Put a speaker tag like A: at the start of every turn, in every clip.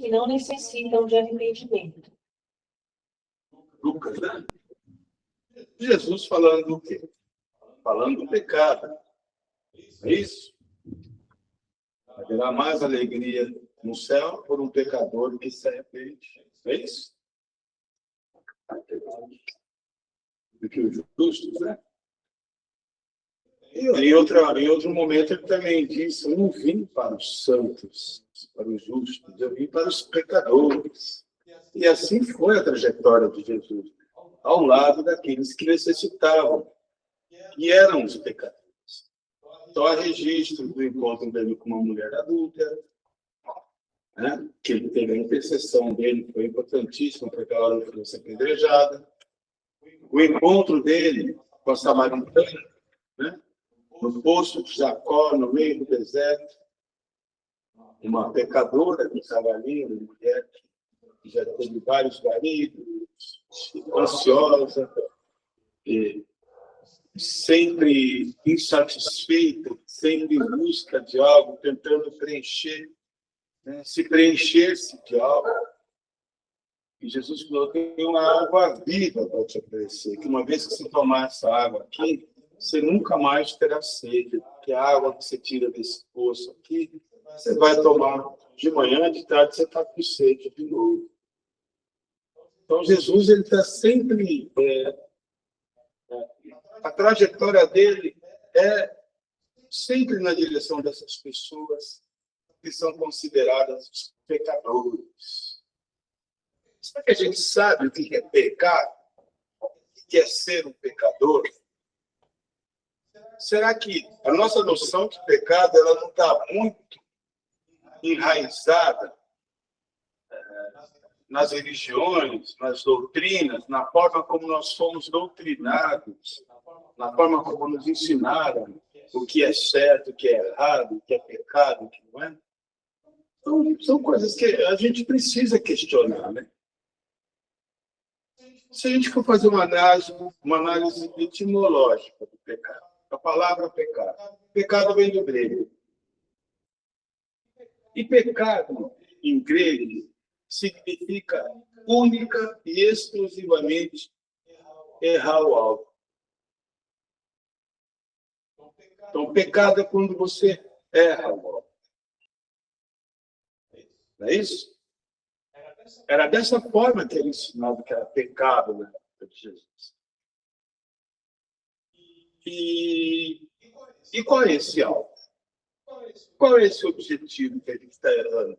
A: que não necessitam de arrependimento.
B: Lucas, né? Jesus falando do quê? Falando do pecado. É isso? Haverá mais alegria no céu por um pecador que se arrepende. É isso? Do que os justos, né? E em outro momento ele também disse: eu não vim para os santos, para os justos, eu vim para os pecadores. E assim foi a trajetória de Jesus, ao lado daqueles que necessitavam, e eram os pecadores. Então, há registro do encontro dele com uma mulher adulta, né? Que ele teve a intercessão dele, foi importantíssimo, porque a hora foi ser apedrejada. O encontro dele com a samaritana, né? No poço de Jacó, no meio do deserto, uma pecadora que estava ali, uma mulher que já teve vários maridos, ansiosa, sempre insatisfeita, sempre em busca de algo, tentando preencher, né? Se preencher-se de algo. E Jesus falou: tem uma água viva para te oferecer, que uma vez que você tomar essa água aqui, você nunca mais terá sede, porque a água que você tira desse poço aqui, você vai tomar de manhã, de tarde, você está com sede de novo. Então, Jesus ele está sempre... a trajetória dele é sempre na direção dessas pessoas que são consideradas pecadores. Será que a gente sabe o que é pecar? O que é ser um pecador? Será que a nossa noção de pecado ela não está muito enraizada nas religiões, nas doutrinas, na forma como nós fomos doutrinados, na forma como nos ensinaram o que é certo, o que é errado, o que é pecado, o que não é? Então, são coisas que a gente precisa questionar, né? Se a gente for fazer uma análise etimológica do pecado, a palavra pecado. Pecado vem do grego. E pecado, em grego, significa única e exclusivamente errar o alvo. Então, pecado é quando você erra o alvo. Não é isso? Era dessa forma que era ensinado que era pecado na época de Jesus. E qual é esse alvo? Qual é esse objetivo que ele está errando?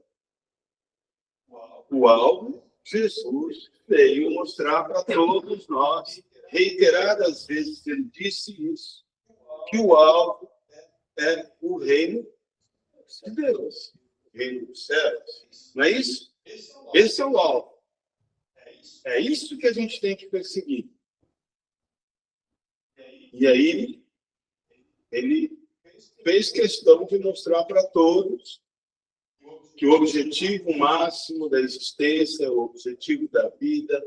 B: O alvo, Jesus veio mostrar para todos nós, reiteradas vezes ele disse isso, que o alvo é o reino de Deus, o reino dos céus. Não é isso? Esse é o alvo. É isso que a gente tem que perseguir. E aí, ele fez questão de mostrar para todos que o objetivo máximo da existência, o objetivo da vida,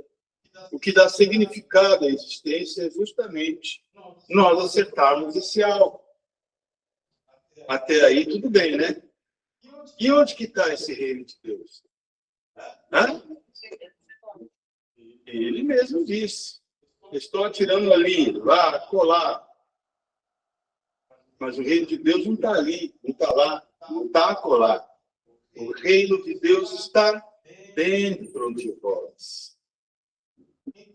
B: o que dá significado à existência é justamente nós acertarmos esse alvo. Até aí, tudo bem, né? E onde que está esse reino de Deus? Hã? Ele mesmo disse. Estou atirando ali, lá, colar. Mas o reino de Deus não está ali, não está lá, não está colar. O reino de Deus está dentro de vós.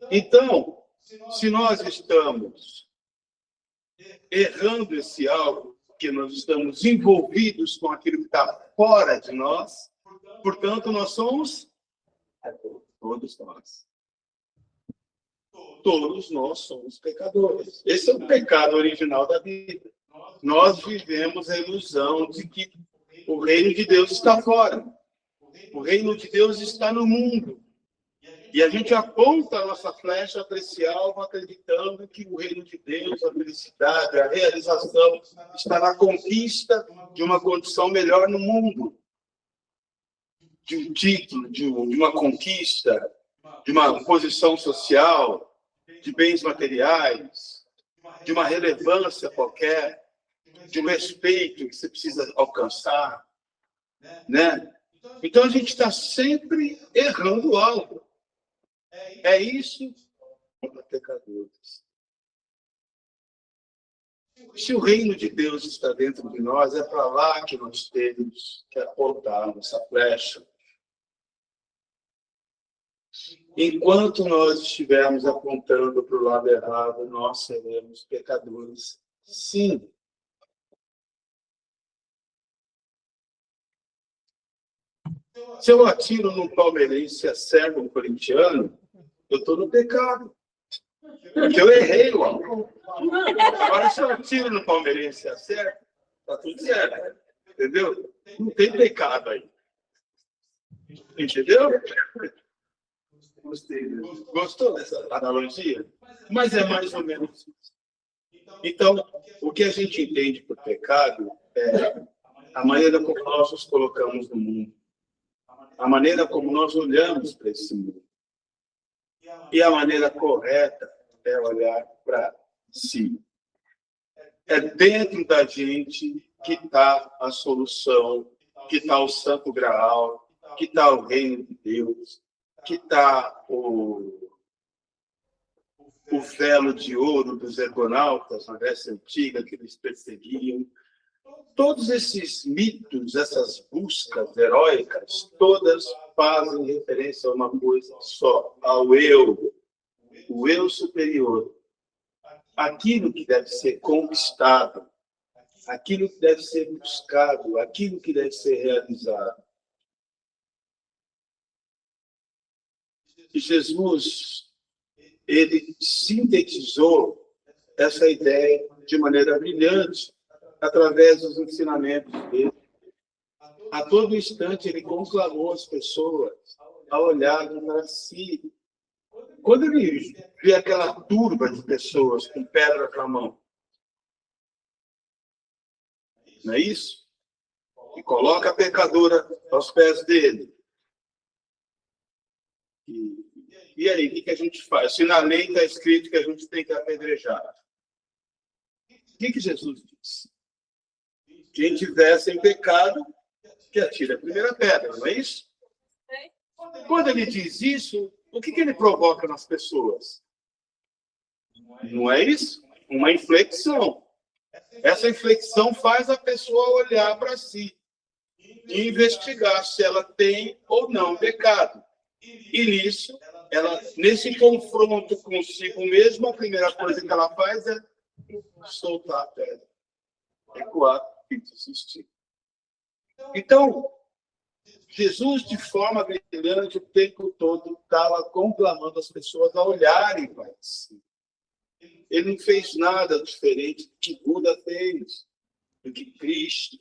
B: Então, se nós estamos errando esse algo, porque nós estamos envolvidos com aquilo que está fora de nós, portanto, nós somos todos nós. Todos nós somos pecadores. Esse é o pecado original da vida. Nós vivemos a ilusão de que o reino de Deus está fora. O reino de Deus está no mundo. E a gente aponta a nossa flecha para esse alvo, acreditando que o reino de Deus, a felicidade, a realização, está na conquista de uma condição melhor no mundo. De um título, de uma conquista, de uma posição social, de bens materiais, de uma relevância qualquer, de um respeito que você precisa alcançar, né? Então a gente está sempre errando algo. É isso para pecadores. Se o reino de Deus está dentro de nós, é para lá que nós temos que apontar nossa flecha. Enquanto nós estivermos apontando para o lado errado, nós seremos pecadores, sim. Se eu atiro num palmeirense e acerto um corintiano, eu estou no pecado. Porque eu errei o alvo. Agora, se eu atiro no palmeirense e acerto, está tudo certo. Entendeu? Não tem pecado aí. Entendeu? Gostou dessa analogia? Mas é mais ou menos isso. Então, o que a gente entende por pecado é a maneira como nós nos colocamos no mundo. A maneira como nós olhamos para esse mundo. E a maneira correta é olhar para si. É dentro da gente que está a solução, que está o Santo Graal, que está o reino de Deus, que está o velo de ouro dos argonautas na Grécia Antiga, que eles perseguiam. Todos esses mitos, essas buscas heróicas, todas fazem referência a uma coisa só, ao eu, o eu superior. Aquilo que deve ser conquistado, aquilo que deve ser buscado, aquilo que deve ser realizado. E Jesus, ele sintetizou essa ideia de maneira brilhante através dos ensinamentos dele. A todo instante, ele conclamou as pessoas a olharem para si. Quando ele vê aquela turba de pessoas com pedra na mão, não é isso? E coloca a pecadora aos pés dele. E aí, o que a gente faz? Se na lei está escrito que a gente tem que apedrejar. O que Jesus disse? Quem tiver sem pecado, que atire a primeira pedra, não é isso? Quando ele diz isso, o que ele provoca nas pessoas? Não é isso? Uma inflexão. Essa inflexão faz a pessoa olhar para si e investigar se ela tem ou não pecado. E nisso, nesse confronto consigo mesma, a primeira coisa que ela faz é soltar a pedra, recuar e desistir. Então, Jesus, de forma brilhante, o tempo todo estava conclamando as pessoas a olharem para si. Ele não fez nada diferente do que Buda fez, do que Cristo,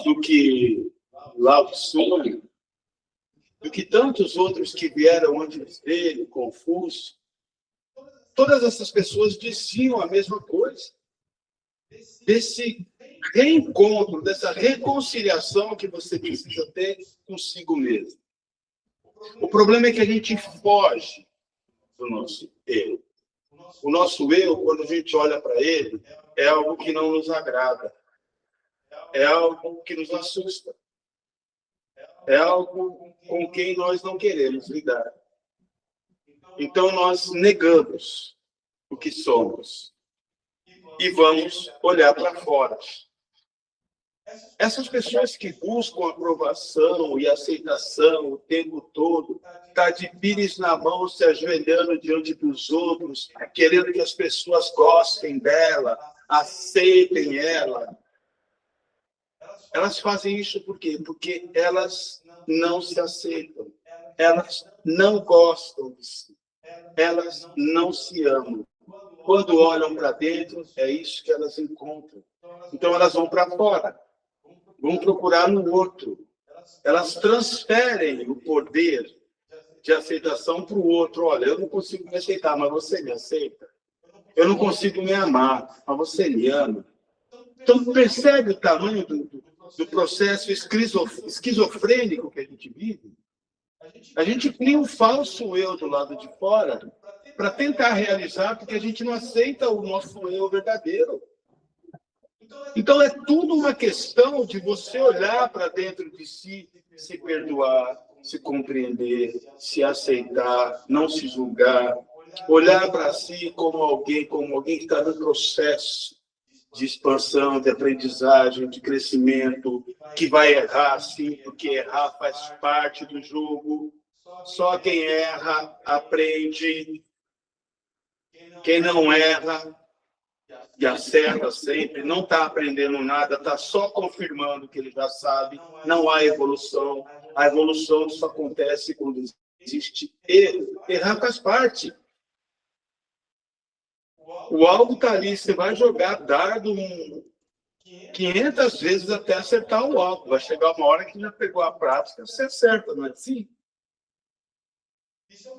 B: do que Lao Tzu, do que tantos outros que vieram antes dele, Confúcio. Todas essas pessoas diziam a mesma coisa. Desse reencontro, dessa reconciliação que você precisa ter consigo mesmo. O problema é que a gente foge do nosso eu. O nosso eu, quando a gente olha para ele, é algo que não nos agrada. É algo que nos assusta. É algo com quem nós não queremos lidar. Então, nós negamos o que somos e vamos olhar para fora. Essas pessoas que buscam aprovação e aceitação o tempo todo, tá de pires na mão, se ajoelhando diante dos outros, querendo que as pessoas gostem dela, aceitem ela. Elas fazem isso por quê? Porque elas não se aceitam. Elas não gostam de si. Elas não se amam. Quando olham para dentro, é isso que elas encontram. Então, elas vão para fora. Vão procurar no outro. Elas transferem o poder de aceitação para o outro. Olha, eu não consigo me aceitar, mas você me aceita. Eu não consigo me amar, mas você me ama. Então, percebe o tamanho do processo esquizofrênico que a gente vive? A gente cria um falso eu do lado de fora para tentar realizar, porque a gente não aceita o nosso eu verdadeiro. Então, é tudo uma questão de você olhar para dentro de si, se perdoar, se compreender, se aceitar, não se julgar, olhar para si como alguém que está no processo de expansão, de aprendizagem, de crescimento, que vai errar, sim, porque errar faz parte do jogo. Só quem erra aprende. Quem não erra e acerta sempre, não está aprendendo nada, está só confirmando que ele já sabe, não há evolução. A evolução só acontece quando existe erro. Errar faz parte. O alvo está ali, você vai jogar dado 500 vezes até acertar o alvo. Vai chegar uma hora que já pegou a prática, você acerta, não é assim?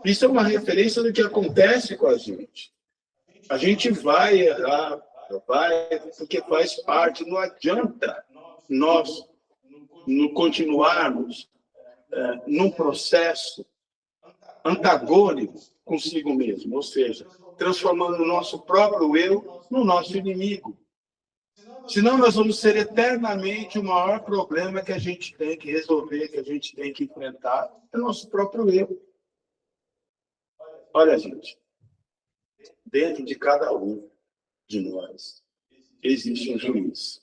B: Isso é uma referência do que acontece com a gente. A gente vai errar, porque faz parte, não adianta nós não continuarmos num processo antagônico consigo mesmo, ou seja, transformando o nosso próprio eu no nosso inimigo. Senão nós vamos ser eternamente o maior problema que a gente tem que resolver, que a gente tem que enfrentar, é o nosso próprio eu. Olha, gente, dentro de cada um de nós existe um juiz.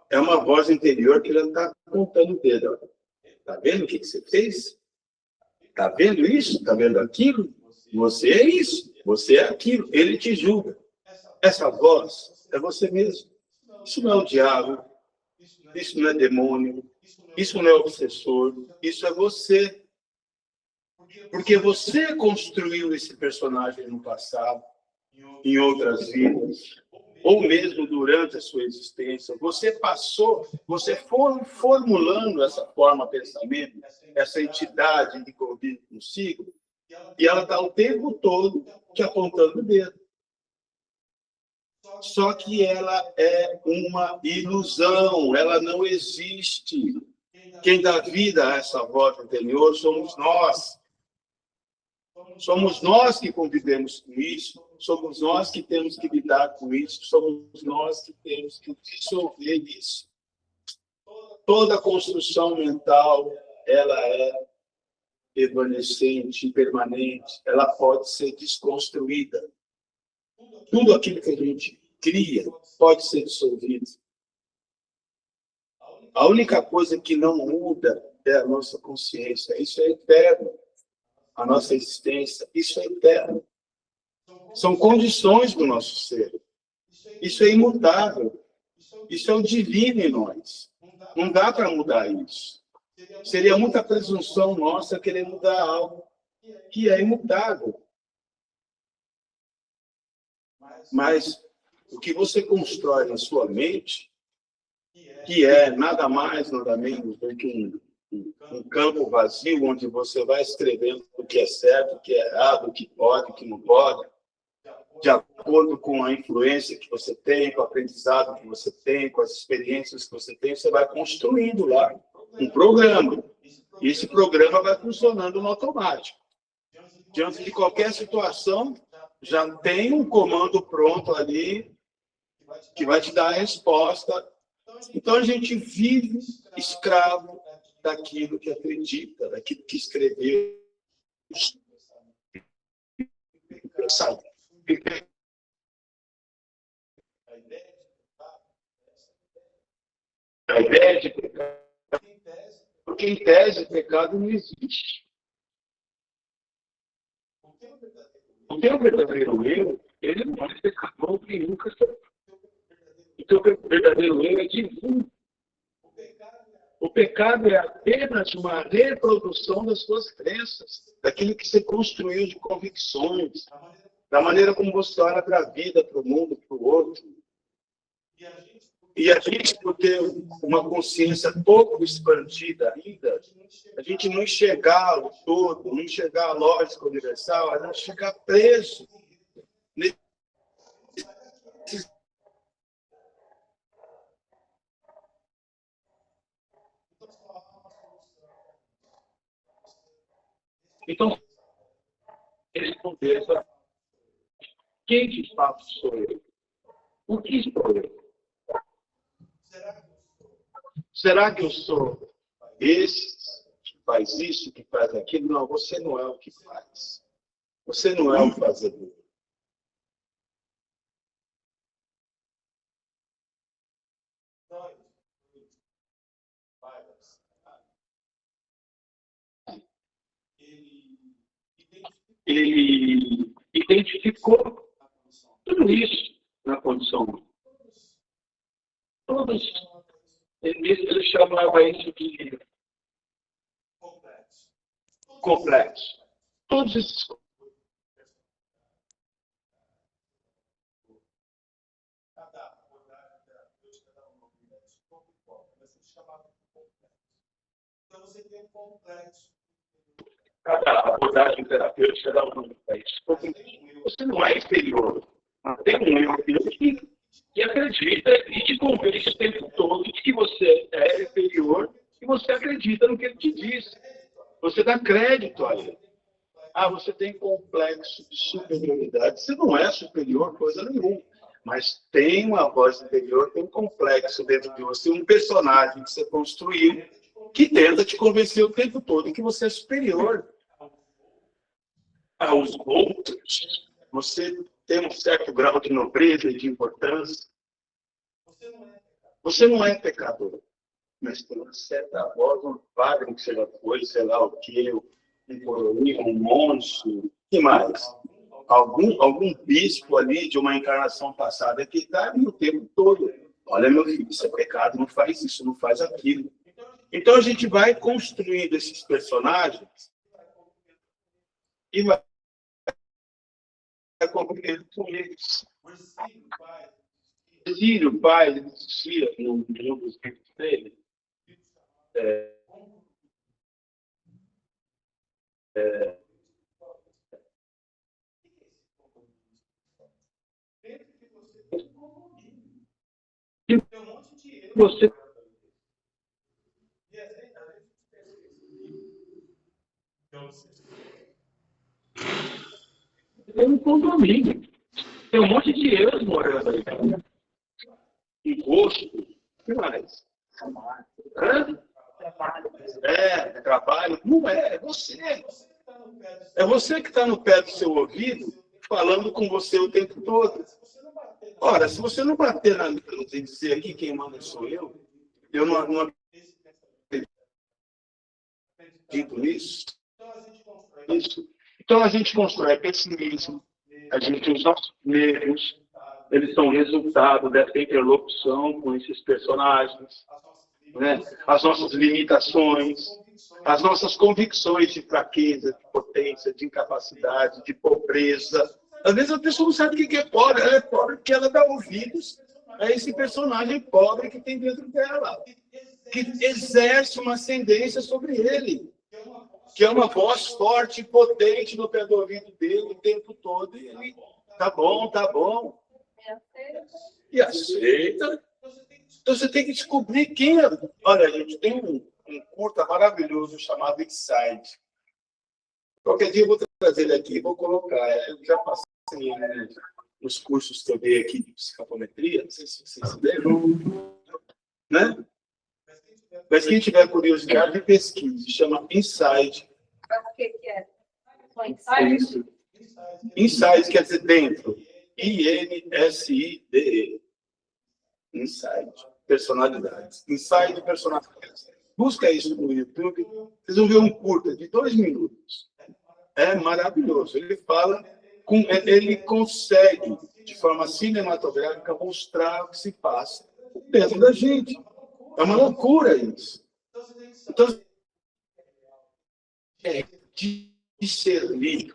B: É uma voz interior que já está apontando o dedo. Está vendo o que você fez? Está vendo isso? Está vendo aquilo? Você é isso, você é aquilo. Ele te julga. Essa voz é você mesmo. Isso não é o diabo, isso não é demônio, isso não é obsessor, isso é você. Porque você construiu esse personagem no passado, em outras vidas, ou mesmo durante a sua existência. Você passou, você foi formulando essa forma de pensamento, essa entidade que convive consigo, e ela está o tempo todo te apontando o dedo. Só que ela é uma ilusão, ela não existe. Quem dá vida a essa voz interior somos nós. Somos nós que convivemos com isso, somos nós que temos que lidar com isso, somos nós que temos que dissolver isso. Toda construção mental, ela é evanescente, impermanente, ela pode ser desconstruída. Tudo aquilo que a gente cria pode ser dissolvido. A única coisa que não muda é a nossa consciência. Isso é eterno. A nossa existência, isso é eterno. São condições do nosso ser. Isso é imutável. Isso é o divino em nós. Não dá para mudar isso. Seria muita presunção nossa querer mudar algo que é imutável. Mas o que você constrói na sua mente, que é nada mais, nada menos do que um campo vazio, onde você vai escrevendo o que é certo, o que é errado, o que pode, o que não pode, de acordo com a influência que você tem, com o aprendizado que você tem, com as experiências que você tem, você vai construindo lá um programa. E esse programa vai funcionando no automático. Diante de qualquer situação, já tem um comando pronto ali que vai te dar a resposta. Então, a gente vive escravo daquilo que acredita, daquilo que escreveu. A ideia de pecado, porque em tese, pecado não existe. O teu verdadeiro eu, ele não é pecador que nunca foi. O teu verdadeiro eu é divino. O pecado é apenas uma reprodução das suas crenças, daquilo que você construiu de convicções, da maneira como você olha para a vida, para o mundo, para o outro. E a gente, por ter uma consciência pouco expandida ainda, a gente não enxergar o todo, não enxergar a lógica universal, a gente fica preso nesse. Então, responder quem de fato sou eu? O que sou eu? Será que eu sou esse que faz isso, que faz aquilo? Não, você não é o que faz. Você não é o fazedor. Ele identificou tudo isso na condição humana. Todos, ele chamava isso de complexo. Todos esses cada abordagem terapêutica dá um nome para isso. Você não é inferior. Tem um eu que acredita e te convence o tempo todo de que você é inferior e você acredita no que ele te diz. Você dá crédito a ele. Ah, você tem complexo de superioridade. Você não é superior coisa nenhuma. Mas tem uma voz interior, tem um complexo dentro de você, um personagem que você construiu que tenta te convencer o tempo todo que você é superior aos outros. Você tem um certo grau de nobreza e de importância. Você não é pecador, mas tem uma certa voz, um padre que você já foi, sei lá o quê, um coroinha, um monstro, o que mais? Algum bispo ali de uma encarnação passada que está ali o tempo todo. Olha, meu filho, isso é pecado, não faz isso, não faz aquilo. Então a gente vai construindo esses personagens e vai compreendendo com eles. Exílio, o pai, ele dizia no dos livros dele. Você tem um condomínio. Tem um monte de erros morando aí. Um gosto. O que mais? Hã? Trabalho. Não é você. É você que está no pé do seu ouvido, falando com você o tempo todo. Ora, se você não bater na cruz e dizer aqui quem manda sou eu não acredito nisso. Então a gente constrói pessimismo, os nossos medos, eles são resultado dessa interlocução com esses personagens, né? As nossas limitações, as nossas convicções de fraqueza, de potência, de incapacidade, de pobreza. Às vezes a pessoa não sabe o que é pobre, ela é pobre porque ela dá ouvidos a esse personagem pobre que tem dentro dela, que exerce uma ascendência sobre ele, que é uma voz forte e potente no pé do ouvido dele o tempo todo, e ele, tá bom, tá bom. E aceita. Então você tem que descobrir quem é. Olha, a gente tem um curta maravilhoso chamado Inside. Qualquer dia eu vou trazer ele aqui, vou colocar. Eu já passei nos cursos que eu dei aqui de psicometria, não sei se vocês se lembram, né? Mas quem tiver curiosidade, pesquise. Chama Inside.
A: O que é?
B: Isso. Inside quer dizer dentro. INSIDE. Inside. Personalidades. Inside personalidades. Busca isso no YouTube. Vocês vão ver um curta de 2 minutos. É maravilhoso. Ele consegue, de forma cinematográfica, mostrar o que se passa dentro da gente. É uma loucura isso. Então, discernir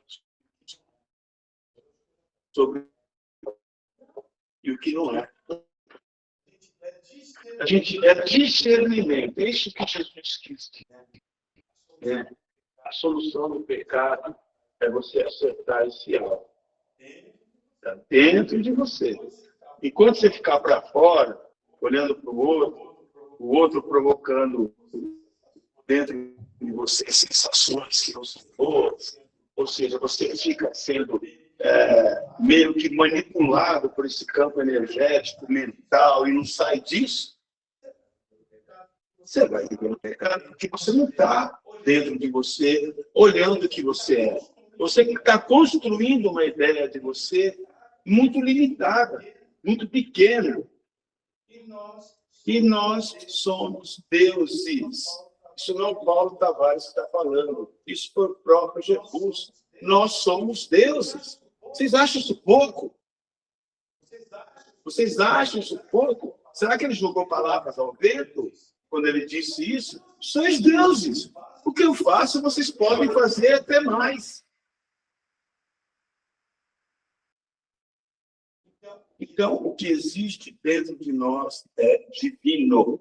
B: sobre e o que não é. A gente é discernimento. É isso que Jesus quis dizer. A solução do pecado é você acertar esse alvo. Está dentro de você. Enquanto você ficar para fora, olhando para o outro provocando dentro de você sensações que não são boas, ou seja, você fica sendo meio que manipulado por esse campo energético, mental, e não sai disso, você vai viver no pecado, porque você não está dentro de você, olhando o que você é. Você está construindo uma ideia de você muito limitada, muito pequena. E nós somos deuses. Isso não é o Paulo Tavares que está falando. Isso foi o próprio Jesus. Nós somos deuses. Vocês acham isso pouco? Vocês acham isso pouco? Será que ele jogou palavras ao vento quando ele disse isso? Sois deuses. O que eu faço, vocês podem fazer até mais. Então, o que existe dentro de nós é divino.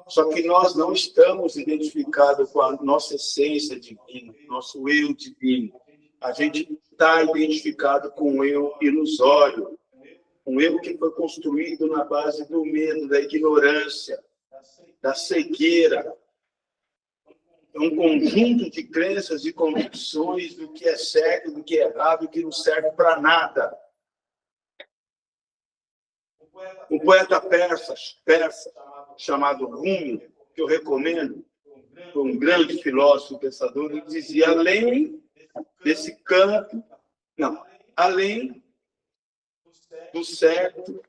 B: Só que nós não estamos identificados com a nossa essência divina, nosso eu divino. A gente está identificado com o eu ilusório, um eu que foi construído na base do medo, da ignorância, da cegueira. É um conjunto de crenças e convicções do que é certo, do que é errado, do que não serve para nada. Um poeta persa chamado Rumi, que eu recomendo, um grande filósofo e pensador, ele dizia, além desse campo, além do certo,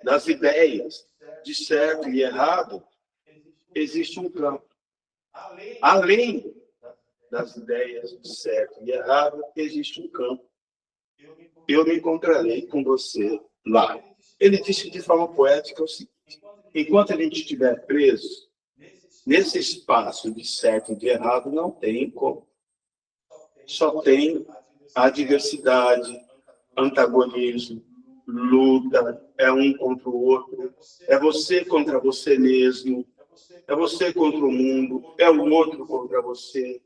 B: das ideias de certo e errado, existe um campo. Além das ideias de certo e errado, existe um campo. Eu me encontrarei com você lá. Ele disse de forma poética o seguinte: enquanto a gente estiver preso nesse espaço de certo e de errado, não tem como. Só tem adversidade, antagonismo, luta, é um contra o outro, é você contra você mesmo, é você contra o mundo, é o outro contra você.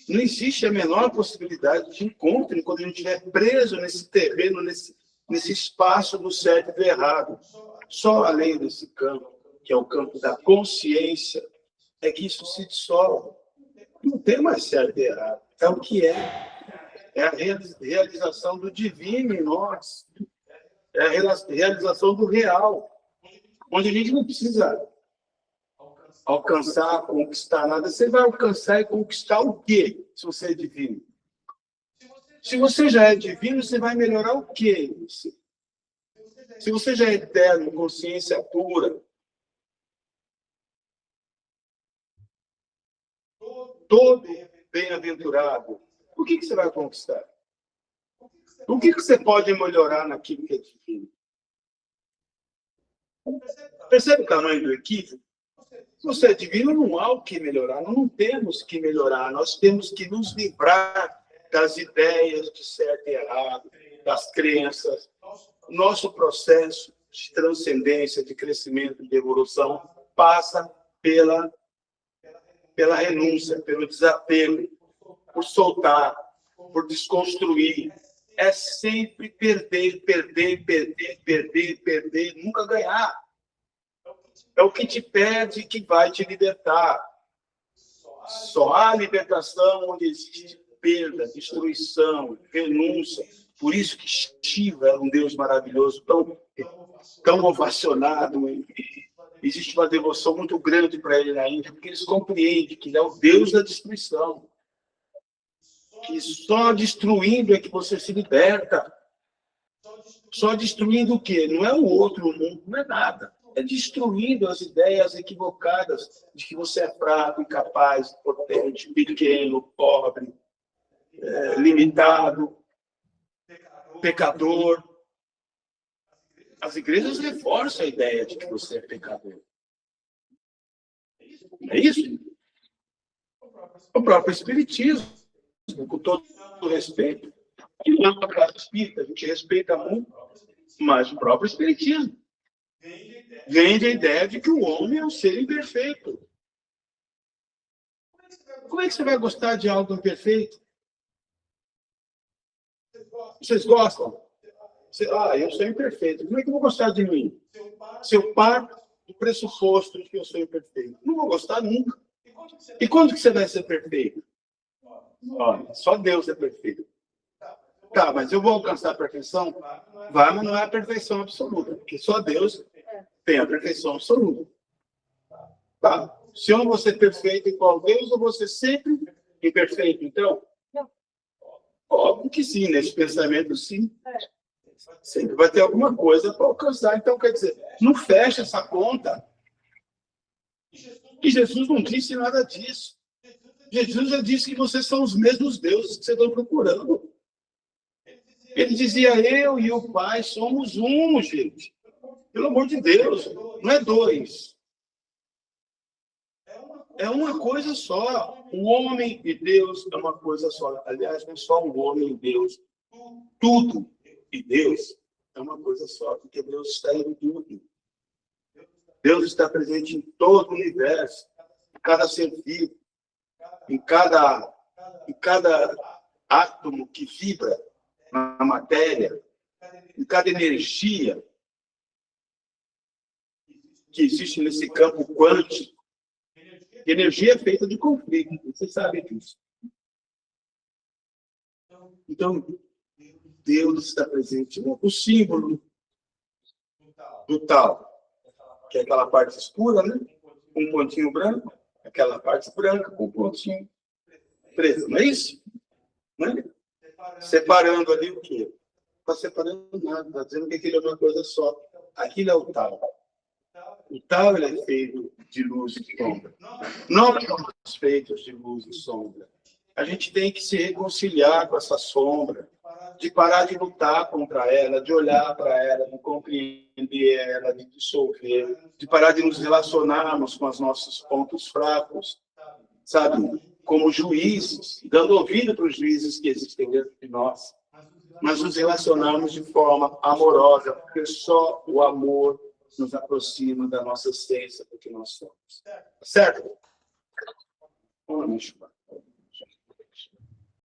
B: Não existe a menor possibilidade de encontro quando a gente estiver preso nesse terreno, nesse espaço do certo e do errado. Só além desse campo, que é o campo da consciência, é que isso se dissolve. Não tem mais certo e errado. É o que é. É a realização do divino em nós. É a realização do real. Onde a gente não precisa alcançar, conquistar nada. Você vai alcançar e conquistar o quê, se você é divino? Se você já é divino, você vai melhorar o quê? Se você já é eterno, consciência pura, todo bem-aventurado, o que você vai conquistar? O que você pode melhorar naquilo que é divino? Percebe o tamanho do equívoco? Se você é divino, não há o que melhorar, nós não temos que melhorar, nós temos que nos livrar das ideias de certo e errado, das crenças. Nosso processo de transcendência, de crescimento, de evolução, passa pela renúncia, pelo desapego, por soltar, por desconstruir. É sempre perder, nunca ganhar. É o que te perde que vai te libertar. Só há libertação onde existe perda, destruição, renúncia. Por isso que Shiva é um Deus maravilhoso, tão ovacionado. Existe uma devoção muito grande para ele na Índia, porque eles compreendem que ele é o Deus da destruição. Que só destruindo é que você se liberta. Só destruindo o quê? Não é o outro mundo, não é nada. É destruindo as ideias equivocadas de que você é fraco, incapaz, potente, pequeno, pobre, limitado, pecador. As igrejas reforçam a ideia de que você é pecador. É isso? O próprio Espiritismo, com todo o respeito, que não é uma classe espírita, a gente respeita muito, mas o próprio Espiritismo vem da ideia de que o homem é um ser imperfeito. Como é que você vai gostar de algo imperfeito? Vocês gostam? Eu sou imperfeito. Como é que eu vou gostar de mim? Se eu parto do pressuposto de que eu sou imperfeito. Não vou gostar nunca. E quando que você vai ser perfeito? Olha, só Deus é perfeito. Tá, mas eu vou alcançar a perfeição? Vai, mas não é a perfeição absoluta, porque só Deus tem a perfeição absoluta. Tá? Se eu não vou ser perfeito igual Deus, eu vou ser sempre imperfeito, então? Óbvio que sim, nesse pensamento, sim. Sempre vai ter alguma coisa para alcançar. Então, quer dizer, não fecha essa conta. E Jesus não disse nada disso. Jesus já disse que vocês são os mesmos deuses que vocês estão procurando. Ele dizia, eu e o Pai somos um, gente. Pelo amor de Deus, não é dois. É uma coisa só. O homem e Deus é uma coisa só. Aliás, não é só o homem e Deus. Tudo e Deus é uma coisa só, porque Deus está em tudo. Deus está presente em todo o universo, em cada ser vivo, em cada átomo que vibra na matéria, em cada energia que existe nesse campo quântico. Energia é feita de conflito, você sabe disso. Então, Deus está presente. O símbolo do tal, que é aquela parte escura, né? Com um pontinho branco, aquela parte branca com um pontinho preto, não é isso? Não é? Separando ali o quê? Não está separando nada, está dizendo que aquilo é uma coisa só. Aquilo é o tal. O tal ele é feito de luz e sombra. Nós somos feitos de luz e sombra. A gente tem que se reconciliar com essa sombra, de parar de lutar contra ela, de olhar para ela, de compreender ela, de dissolver, de parar de nos relacionarmos com os nossos pontos fracos, sabe? Como juízes, dando ouvido para os juízes que existem dentro de nós, mas nos relacionarmos de forma amorosa, porque só o amor nos aproxima da nossa essência, do que nós somos. Certo? Vamos lá,